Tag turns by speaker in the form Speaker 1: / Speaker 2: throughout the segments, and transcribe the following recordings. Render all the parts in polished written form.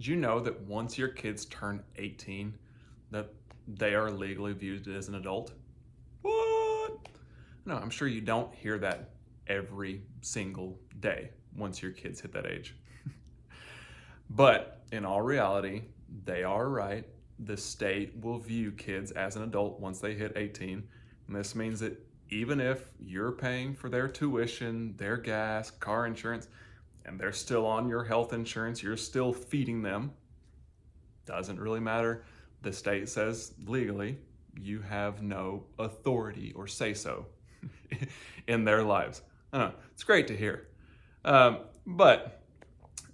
Speaker 1: Did you know that once your kids turn 18, that they are legally viewed as an adult? What? No, I'm sure you don't hear that every single day once your kids hit that age. But in all reality, they are right. The state will view kids as an adult once they hit 18. And this means that even if you're paying for their tuition, their gas, car insurance, and they're still on your health insurance, you're still feeding them, doesn't really matter. The state says legally you have no authority or say so in their lives. I don't know, it's great to hear. But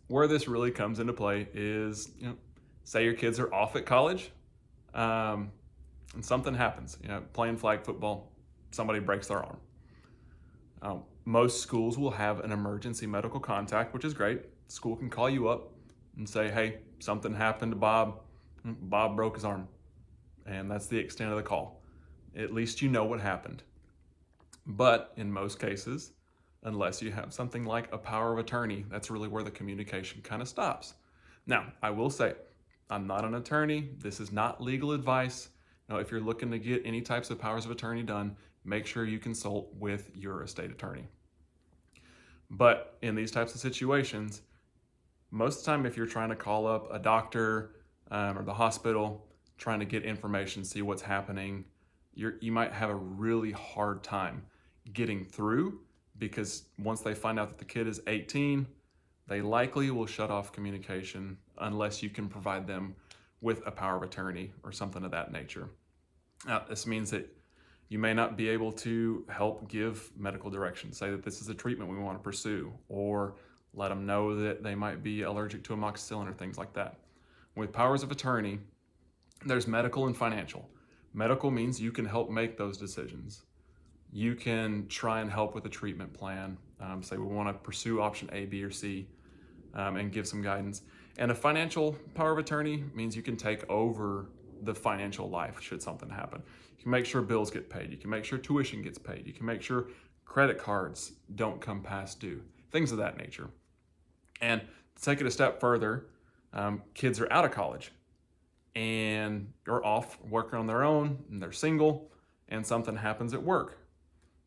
Speaker 1: where this really comes into play is, say your kids are off at college, and something happens. Playing flag football, somebody breaks their arm. Most schools will have an emergency medical contact, which is great. School can call you up and say, hey, something happened to Bob. Bob broke his arm. And that's the extent of the call. At least you know what happened. But in most cases, unless you have something like a power of attorney, that's really where the communication kind of stops. Now, I will say, I'm not an attorney. This is not legal advice. Now, if you're looking to get any types of powers of attorney done, make sure you consult with your estate attorney. But in these types of situations, most of the time, if you're trying to call up a doctor or the hospital, trying to get information, see what's happening, you might have a really hard time getting through, because once they find out that the kid is 18, they likely will shut off communication unless you can provide them with a power of attorney or something of that nature. Now, this means that you may not be able to help give medical direction, say that this is a treatment we want to pursue, or let them know that they might be allergic to amoxicillin or things like that. With powers of attorney, there's medical and financial. Medical means you can help make those decisions. You can try and help with a treatment plan. Say we want to pursue option A, B, or C, and give some guidance. And a financial power of attorney means you can take over the financial life should something happen. You can make sure bills get paid. You can make sure tuition gets paid. You can make sure credit cards don't come past due, things of that nature. And to take it a step further, kids are out of college and are off working on their own, and they're single, and something happens at work.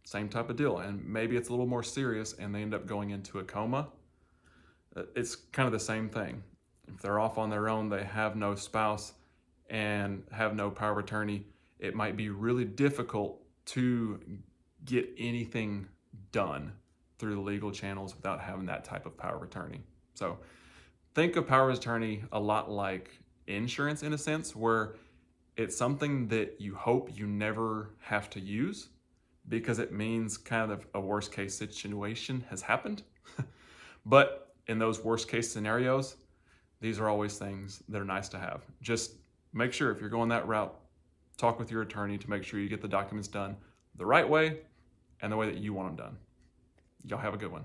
Speaker 1: Same type of deal. And maybe it's a little more serious and they end up going into a coma. It's kind of the same thing. If they're off on their own, they have no spouse and have no power of attorney, it might be really difficult to get anything done through the legal channels without having that type of power of attorney. So think of power of attorney a lot like insurance in a sense, where it's something that you hope you never have to use, because it means kind of a worst case situation has happened. But in those worst case scenarios, these are always things that are nice to have. Just make sure if you're going that route, talk with your attorney to make sure you get the documents done the right way and the way that you want them done. Y'all have a good one.